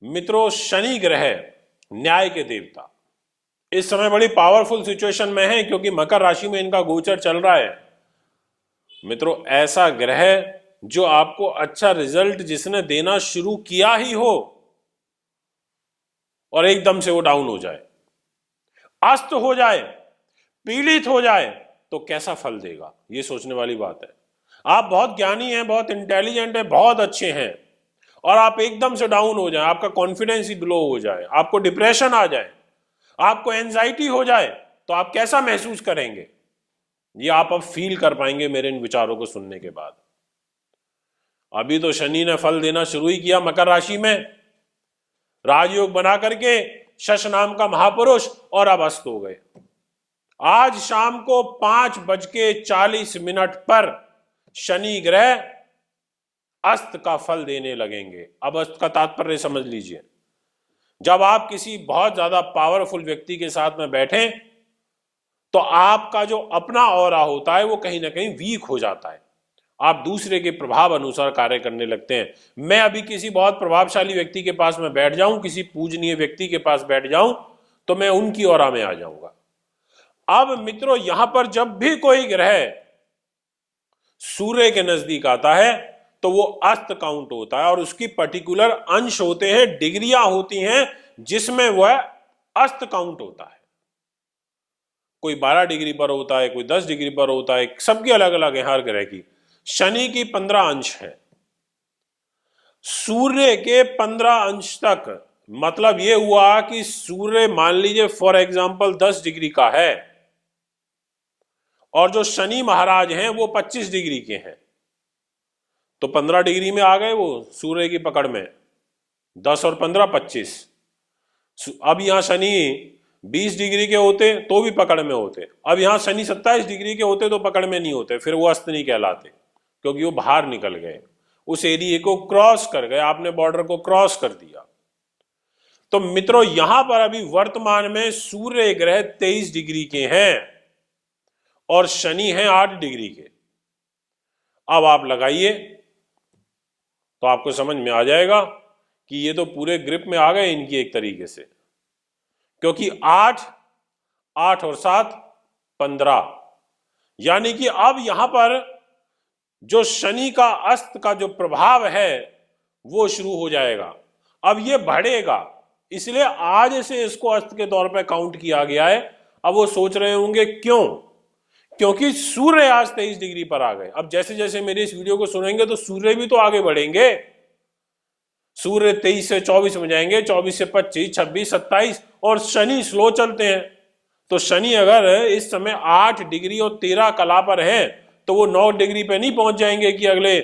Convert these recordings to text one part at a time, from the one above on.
मित्रों, शनि ग्रह न्याय के देवता इस समय बड़ी पावरफुल सिचुएशन में है, क्योंकि मकर राशि में इनका गोचर चल रहा है। मित्रों, ऐसा ग्रह जो आपको अच्छा रिजल्ट जिसने देना शुरू किया ही हो और एकदम से वो डाउन हो जाए, अस्त हो जाए, पीड़ित हो जाए, तो कैसा फल देगा, ये सोचने वाली बात है। आप बहुत ज्ञानी हैं, बहुत इंटेलिजेंट हैं, बहुत अच्छे हैं, और आप एकदम से डाउन हो जाए, आपका कॉन्फिडेंस ही लो हो जाए, आपको डिप्रेशन आ जाए, आपको एंजाइटी हो जाए, तो आप कैसा महसूस करेंगे, ये आप अब फील कर पाएंगे मेरे इन विचारों को सुनने के बाद। अभी तो शनि ने फल देना शुरू ही किया मकर राशि में, राजयोग बना करके शश नाम का महापुरुष, और अब अस्त हो गए। आज शाम को 5:40 पर शनि ग्रह अस्त का फल देने लगेंगे। अब अस्त का तात्पर्य समझ लीजिए। जब आप किसी बहुत ज्यादा पावरफुल व्यक्ति के साथ में बैठे तो आपका जो अपना ऑरा होता है वो कहीं ना कहीं वीक हो जाता है, आप दूसरे के प्रभाव अनुसार कार्य करने लगते हैं। मैं अभी किसी बहुत प्रभावशाली व्यक्ति के पास में बैठ जाऊं, किसी पूजनीय व्यक्ति के पास बैठ जाऊं, तो मैं उनकी ऑरा में आ जाऊंगा। अब मित्रों, यहां पर जब भी कोई ग्रह सूर्य के नजदीक आता है तो वो अस्त काउंट होता है, और उसकी पर्टिकुलर अंश होते हैं, डिग्रियां होती हैं जिसमें वह अस्त काउंट होता है। कोई 12 डिग्री पर होता है, कोई 10 डिग्री पर होता है, सबकी अलग अलग है हर ग्रह की। शनि की 15 अंश है, सूर्य के 15 अंश तक। मतलब यह हुआ कि सूर्य मान लीजिए फॉर एग्जाम्पल 10 डिग्री का है, और जो शनि महाराज हैं वो 25 डिग्री के हैं, तो 15 डिग्री में आ गए वो सूर्य की पकड़ में। 10 और 15 25। अब यहां शनि 20 डिग्री के होते तो भी पकड़ में होते, अब यहां शनि 27 डिग्री के होते तो पकड़ में नहीं होते, फिर वो अस्त नहीं कहलाते, क्योंकि वो बाहर निकल गए, उस एरिया को क्रॉस कर गए, आपने बॉर्डर को क्रॉस कर दिया। तो मित्रों, यहां पर अभी वर्तमान में सूर्य ग्रह 23 डिग्री के हैं और शनि है 8 डिग्री के। अब आप लगाइए तो आपको समझ में आ जाएगा कि ये तो पूरे ग्रिप में आ गए इनकी एक तरीके से, क्योंकि 8 और 7 15, यानी कि अब यहां पर जो शनि का अस्त का जो प्रभाव है वो शुरू हो जाएगा। अब ये बढ़ेगा, इसलिए आज से इसको अस्त के तौर पे काउंट किया गया है। अब वो सोच रहे होंगे क्यों, क्योंकि सूर्य आज 23 डिग्री पर आ गए। अब जैसे जैसे मेरे इस वीडियो को सुनेंगे तो सूर्य भी तो आगे बढ़ेंगे, सूर्य 23 से 24 में जाएंगे, 24 से 25, 26, 27, और शनि स्लो चलते हैं। तो शनि अगर इस समय 8 डिग्री और 13 कला पर है तो वो 9 डिग्री पे नहीं पहुंच जाएंगे कि अगले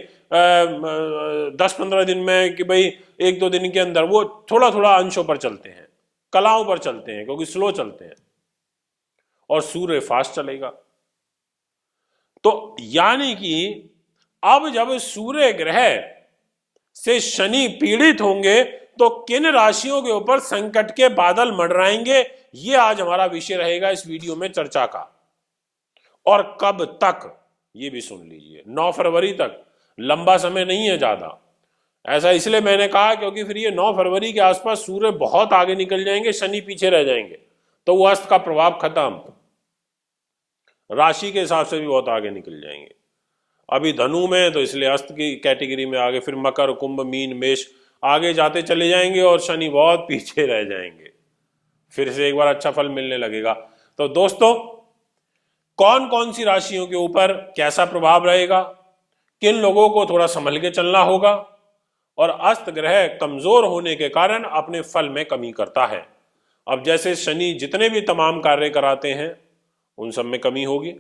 10-15 दिन में, कि भाई 1-2 दिन के अंदर। वो थोड़ा थोड़ा अंशों पर चलते हैं, कलाओं पर चलते हैं, क्योंकि स्लो चलते हैं, और सूर्य फास्ट चलेगा। तो यानी कि अब जब सूर्य ग्रह से शनि पीड़ित होंगे तो किन राशियों के ऊपर संकट के बादल मंडराएंगे, ये आज हमारा विषय रहेगा इस वीडियो में चर्चा का। और कब तक ये भी सुन लीजिए, 9 फरवरी तक, लंबा समय नहीं है ज्यादा। ऐसा इसलिए मैंने कहा क्योंकि फिर ये 9 फरवरी के आसपास सूर्य बहुत आगे निकल जाएंगे, शनि पीछे रह जाएंगे, तो वो अस्त का प्रभाव खत्म, राशि के हिसाब से भी बहुत आगे निकल जाएंगे। अभी धनु में तो इसलिए अस्त की कैटेगरी में आगे, फिर मकर, कुंभ, मीन, मेष आगे जाते चले जाएंगे, और शनि बहुत पीछे रह जाएंगे, फिर से एक बार अच्छा फल मिलने लगेगा। तो दोस्तों, कौन कौन सी राशियों के ऊपर कैसा प्रभाव रहेगा, किन लोगों को थोड़ा संभल के चलना होगा, और अस्त ग्रह कमजोर होने के कारण अपने फल में कमी करता है। अब जैसे शनि जितने भी तमाम कार्य कराते हैं उन सब में कमी होगी,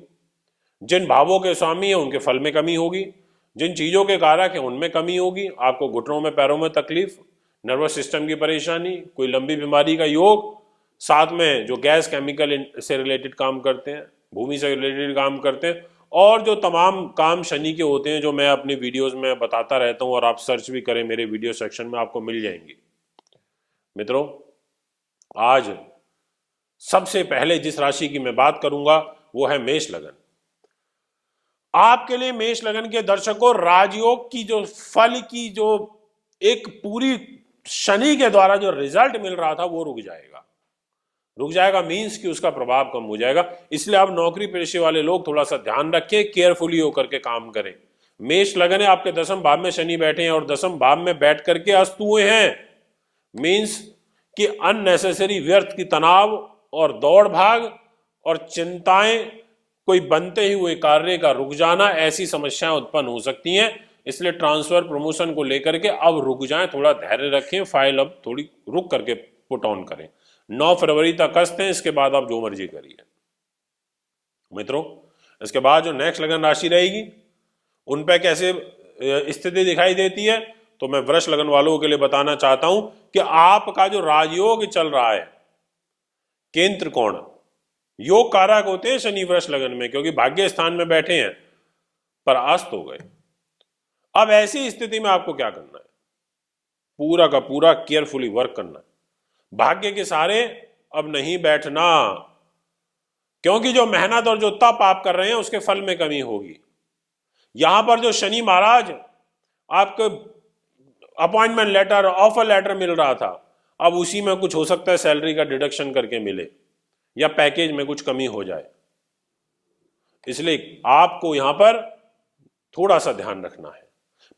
जिन भावों के स्वामी हैं उनके फल में कमी होगी, जिन चीजों के कारक हैं उनमें कमी होगी। आपको घुटनों में, पैरों में तकलीफ, नर्वस सिस्टम की परेशानी, कोई लंबी बीमारी का योग, साथ में जो गैस केमिकल से रिलेटेड काम करते हैं, भूमि से रिलेटेड काम करते हैं, और जो तमाम काम शनि के होते हैं जो मैं अपनी वीडियोस में बताता रहता हूं, और आप सर्च भी करें मेरे वीडियो सेक्शन में आपको मिल जाएंगे। मित्रों, आज सबसे पहले जिस राशि की मैं बात करूंगा वो है मेष लगन। आपके लिए मेष लगन के दर्शकों, राजयोग की जो फल की जो एक पूरी शनि के द्वारा जो रिजल्ट मिल रहा था वो रुक जाएगा मीन्स कि उसका प्रभाव कम हो जाएगा। इसलिए आप नौकरी पेशे वाले लोग थोड़ा सा ध्यान रखें, केयरफुली होकर के काम करें। मेष लगन है, आपके 10वें भाव में शनि बैठे हैं और 10वें भाव में बैठ करके अस्त हुए हैं, मीन्स कि अननेसेसरी व्यर्थ की तनाव और दौड़ भाग और चिंताएं, कोई बनते ही हुए कार्य का रुक जाना, ऐसी समस्याएं उत्पन्न हो सकती हैं। इसलिए ट्रांसफर प्रमोशन को लेकर के अब रुक जाएं, थोड़ा धैर्य रखें, फाइल अब थोड़ी रुक करके पुट ऑन करें। 9 फरवरी तक अस्त है, इसके बाद आप जो मर्जी करिए मित्रों। इसके बाद जो नेक्स्ट लगन राशि रहेगी उन पे कैसे स्थिति दिखाई देती है, तो मैं वृष लगन वालों के लिए बताना चाहता हूं कि आपका जो राजयोग चल रहा है, केंद्र त्रिकोण योग कारक होते हैं शनि वृष लगन में, क्योंकि भाग्य स्थान में बैठे हैं पर अस्त हो गए। अब ऐसी स्थिति में आपको क्या करना है, पूरा का पूरा केयरफुली वर्क करना है। भाग्य के सहारे अब नहीं बैठना, क्योंकि जो मेहनत और जो तप आप कर रहे हैं उसके फल में कमी होगी। यहां पर जो शनि महाराज आपको अपॉइंटमेंट लेटर, ऑफर लेटर मिल रहा था, अब उसी में कुछ हो सकता है सैलरी का डिडक्शन करके मिले या पैकेज में कुछ कमी हो जाए। इसलिए आपको यहां पर थोड़ा सा ध्यान रखना है।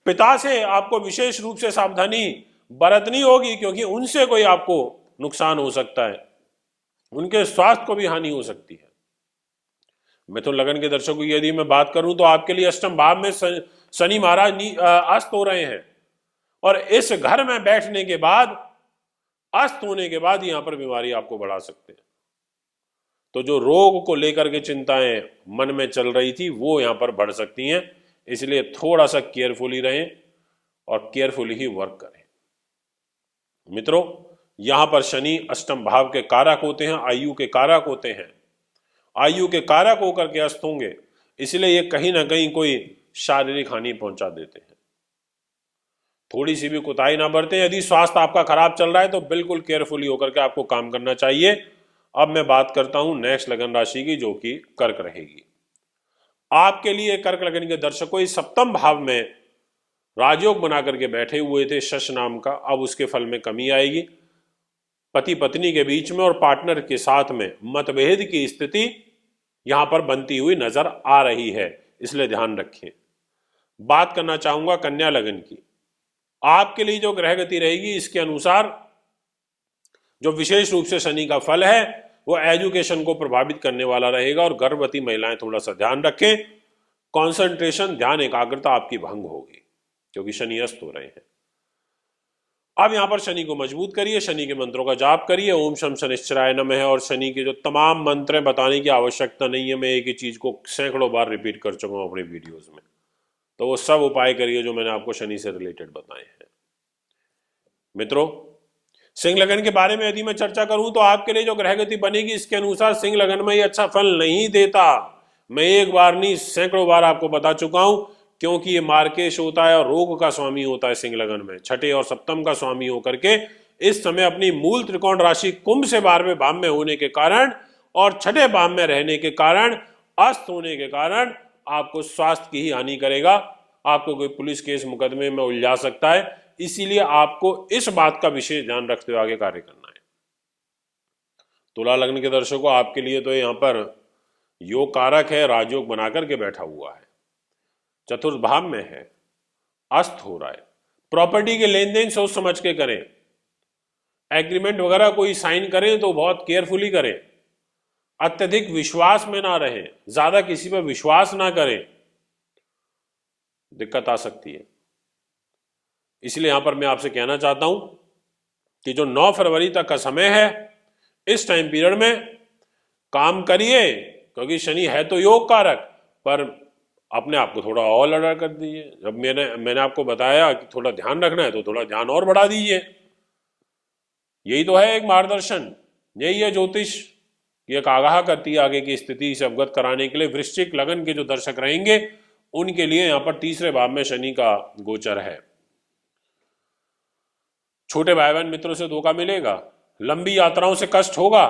पिता से आपको विशेष रूप से सावधानी बरतनी होगी, क्योंकि उनसे कोई आपको नुकसान हो सकता है, उनके स्वास्थ्य को भी हानि हो सकती है। मिथुन लगन के दर्शकों की यदि मैं बात करूं तो आपके लिए अष्टम भाव में शनि महाराज अस्त हो रहे हैं, और इस घर में बैठने के बाद, अस्त होने के बाद यहां पर बीमारी आपको बढ़ा सकते हैं। तो जो रोग को लेकर के चिंताएं मन में चल रही थी वो यहां पर बढ़ सकती हैं। इसलिए थोड़ा सा केयरफुली रहें और केयरफुली ही वर्क करें। मित्रों, यहां पर शनि अष्टम भाव के कारक होते हैं, आयु के कारक होते हैं, आयु के कारक होकर के अस्त होंगे, इसलिए ये कहीं ना कहीं कोई शारीरिक हानि पहुंचा देते हैं। थोड़ी सी भी कोताही ना बरतें। यदि स्वास्थ्य आपका खराब चल रहा है तो बिल्कुल केयरफुली होकर के आपको काम करना चाहिए। अब मैं बात करता हूं नेक्स्ट लगन राशि की, जो कि कर्क रहेगी। आपके लिए कर्क लगन के दर्शकों, इस सप्तम भाव में राजयोग बना करके बैठे हुए थे शश नाम का, अब उसके फल में कमी आएगी। पति पत्नी के बीच में और पार्टनर के साथ में मतभेद की स्थिति यहां पर बनती हुई नजर आ रही है, इसलिए ध्यान रखें। बात करना चाहूंगा कन्या लगन की। आपके लिए जो ग्रह गति रहेगी इसके अनुसार जो विशेष रूप से शनि का फल है वो एजुकेशन को प्रभावित करने वाला रहेगा, और गर्भवती महिलाएं थोड़ा सा ध्यान रखें। कंसंट्रेशन, ध्यान एकाग्रता आपकी भंग होगी, क्योंकि शनि अस्त हो रहे हैं। अब यहां पर शनि को मजबूत करिए, शनि के मंत्रों का जाप करिए, ओम शम शनिश्चराय नमः। और शनि के जो तमाम मंत्र बताने की आवश्यकता नहीं है, मैं एक ही चीज को सैकड़ों बार रिपीट कर चुका हूं अपने वीडियोज में, तो वो सब उपाय करिए जो मैंने आपको शनि से रिलेटेड बताए हैं। मित्रों, सिंह लगन के बारे में यदि मैं चर्चा करूं तो आपके लिए जो ग्रह गति बनेगी इसके अनुसार सिंह लगन में ये अच्छा फल नहीं देता। मैं एक बार नहीं सैकड़ों बार आपको बता चुका हूं, क्योंकि ये मार्केश होता है और रोग का स्वामी होता है सिंह लगन में, छठे और सप्तम का स्वामी होकर के इस समय अपनी मूल त्रिकोण राशि कुंभ से 12वें भाव में होने के कारण और छठे भाव में रहने के कारण, अस्त होने के कारण आपको स्वास्थ्य की ही हानि करेगा, आपको कोई पुलिस केस मुकदमे में उलझा सकता है। इसीलिए आपको इस बात का विशेष ध्यान रखते हुए आगे कार्य करना है। तुला लग्न के दर्शकों, आपके लिए तो यहां पर योग कारक है, राजयोग बनाकर के बैठा हुआ है, चतुर्थ भाव में है, अस्त हो रहा है। प्रॉपर्टी के लेन देन सोच समझ के करें, एग्रीमेंट वगैरह कोई साइन करें तो बहुत केयरफुली करें, अत्यधिक विश्वास में ना रहें, ज्यादा किसी पर विश्वास ना करें, दिक्कत आ सकती है। इसलिए यहां पर मैं आपसे कहना चाहता हूं कि जो 9 फरवरी तक का समय है, इस टाइम पीरियड में काम करिए, क्योंकि शनि है तो योग कारक, पर अपने आप को थोड़ा और अलर्ट कर दीजिए। जब मैंने आपको बताया कि थोड़ा ध्यान रखना है तो थोड़ा ध्यान और बढ़ा दीजिए। यही तो है एक मार्गदर्शन, यही है ज्योतिष, एक आगाह करती है आगे की स्थिति से अवगत कराने के लिए। वृश्चिक लगन के जो दर्शक रहेंगे उनके लिए यहां पर तीसरे भाव में शनि का गोचर है। छोटे भाई बहन मित्रों से धोखा मिलेगा, लंबी यात्राओं से कष्ट होगा,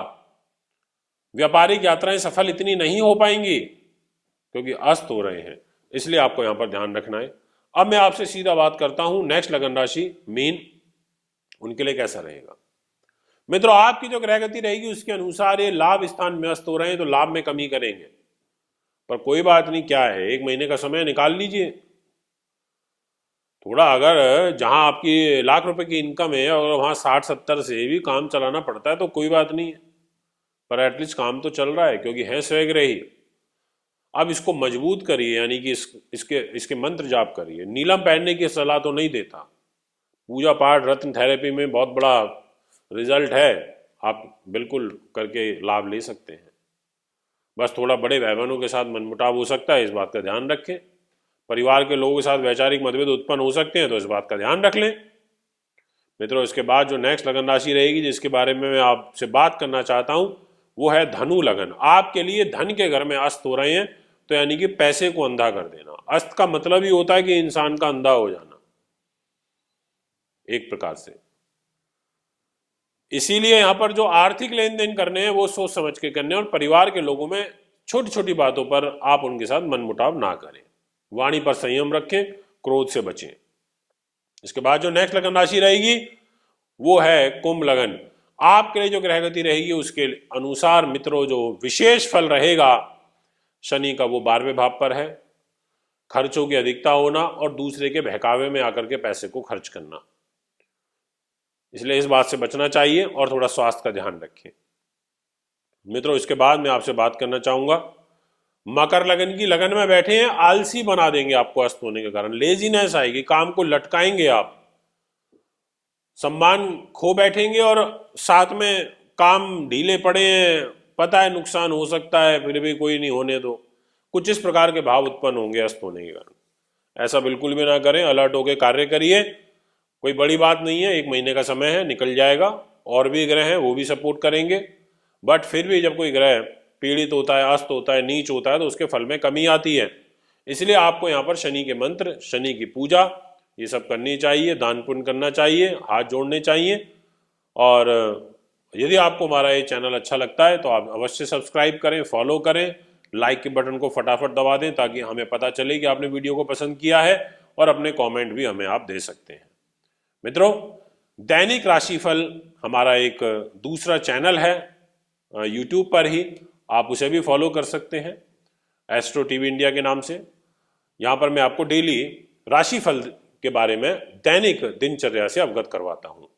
व्यापारिक यात्राएं सफल इतनी नहीं हो पाएंगी क्योंकि अस्त हो रहे हैं, इसलिए आपको यहां पर ध्यान रखना है। अब मैं आपसे सीधा बात करता हूं नेक्स्ट लगन राशि मीन, उनके लिए कैसा रहेगा। मित्रों, आपकी जो ग्रह गति रहेगी उसके अनुसार ये लाभ स्थान में अस्त हो रहे हैं तो लाभ में कमी करेंगे, पर कोई बात नहीं, क्या है, 1 महीने का समय निकाल लीजिए थोड़ा। अगर जहां आपकी लाख रुपए की इनकम है और वहां 60-70 से भी काम चलाना पड़ता है तो कोई बात नहीं है, पर एटलीस्ट काम तो चल रहा है क्योंकि है स्वग्रही। अब इसको मजबूत करिए, यानी कि इसके मंत्र जाप करिए। नीलम पहनने की सलाह तो नहीं देता, पूजा पाठ रत्न थेरेपी में बहुत बड़ा रिजल्ट है, आप बिल्कुल करके लाभ ले सकते हैं। बस थोड़ा बड़े भाई बहनों के साथ मनमुटाव हो सकता है, इस बात का ध्यान रखें। परिवार के लोगों के साथ वैचारिक मतभेद उत्पन्न हो सकते हैं, तो इस बात का ध्यान रख लें। मित्रों, इसके बाद जो नेक्स्ट लगन राशि रहेगी जिसके बारे में मैं आपसे बात करना चाहता हूं वो है धनु लगन। आपके लिए धन के घर में अस्त हो रहे हैं, तो यानी कि पैसे को अंधा कर देना। अस्त का मतलब ही होता है कि इंसान का अंधा हो जाना एक प्रकार से। इसीलिए यहां पर जो आर्थिक लेन देन करने हैं वो सोच समझ के करने, और परिवार के लोगों में छोटी छोटी बातों पर आप उनके साथ मनमुटाव ना करें। वाणी पर संयम रखें, क्रोध से बचें। इसके बाद जो नेक्स्ट लगन राशि रहेगी वो है कुंभ लगन। आपके लिए जो ग्रह गति रहेगी उसके अनुसार मित्रों जो विशेष फल रहेगा शनि का, वो 12वें भाव पर है। खर्चों की अधिकता होना और दूसरे के बहकावे में आकर के पैसे को खर्च करना, इसलिए इस बात से बचना चाहिए और थोड़ा स्वास्थ्य का ध्यान रखें। मित्रों, इसके बाद मैं आपसे बात करना चाहूंगा मकर लगन की। लगन में बैठे हैं, आलसी बना देंगे आपको अस्त होने के कारण, लेजीनेस आएगी, काम को लटकाएंगे आप, सम्मान खो बैठेंगे और साथ में काम ढीले पड़े हैं, पता है नुकसान हो सकता है फिर भी कोई नहीं होने दो, कुछ इस प्रकार के भाव उत्पन्न होंगे अस्त होने के कारण। ऐसा बिल्कुल भी ना करें, अलर्ट होकर कार्य करिए। कोई बड़ी बात नहीं है, 1 महीने का समय है, निकल जाएगा। और भी ग्रह हैं वो भी सपोर्ट करेंगे, बट फिर भी जब कोई ग्रह पीड़ित होता है, अस्त होता है, नीच होता है, तो उसके फल में कमी आती है। इसलिए आपको यहाँ पर शनि के मंत्र, शनि की पूजा, ये सब करनी चाहिए, दान पुण्य करना चाहिए, हाथ जोड़ने चाहिए। और यदि आपको हमारा ये चैनल अच्छा लगता है तो आप अवश्य सब्सक्राइब करें, फॉलो करें, लाइक के बटन को फटाफट दबा दें ताकि हमें पता चले कि आपने वीडियो को पसंद किया है, और अपने कॉमेंट भी हमें आप दे सकते हैं। मित्रों, दैनिक राशिफल हमारा एक दूसरा चैनल है यूट्यूब पर ही, आप उसे भी फॉलो कर सकते हैं एस्ट्रो टीवी इंडिया के नाम से। यहाँ पर मैं आपको डेली राशिफल के बारे में दैनिक दिनचर्या से अवगत करवाता हूँ।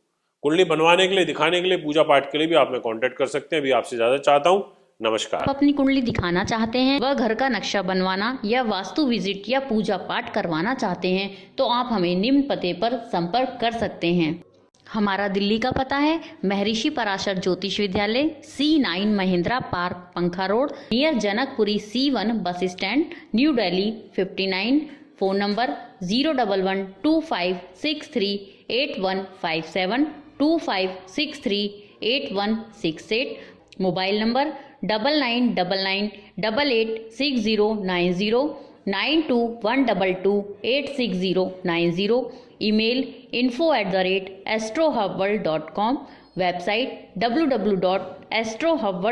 कुंडली बनवाने के लिए, दिखाने के लिए, पूजा पाठ के लिए भी आप में कॉन्टेक्ट कर सकते हैं। अभी आपसे ज़्यादा चाहता हूँ। नमस्कार। आप अपनी कुंडली दिखाना चाहते हैं, वह घर का नक्शा बनवाना या वास्तु विजिट या पूजा पाठ करवाना चाहते हैं तो आप हमें निम्न पते पर संपर्क कर सकते हैं। हमारा दिल्ली का पता है महर्षि पराशर ज्योतिष विद्यालय, C9 महिंद्रा पार्क, पंखा road, near Janakpuri, C1 bus stand, new Delhi 59। Phone number 01125638157, 25638168। Mobile number 9999886090, 9212286090। Email info@astrohubworld.com। Website www.astrohubworld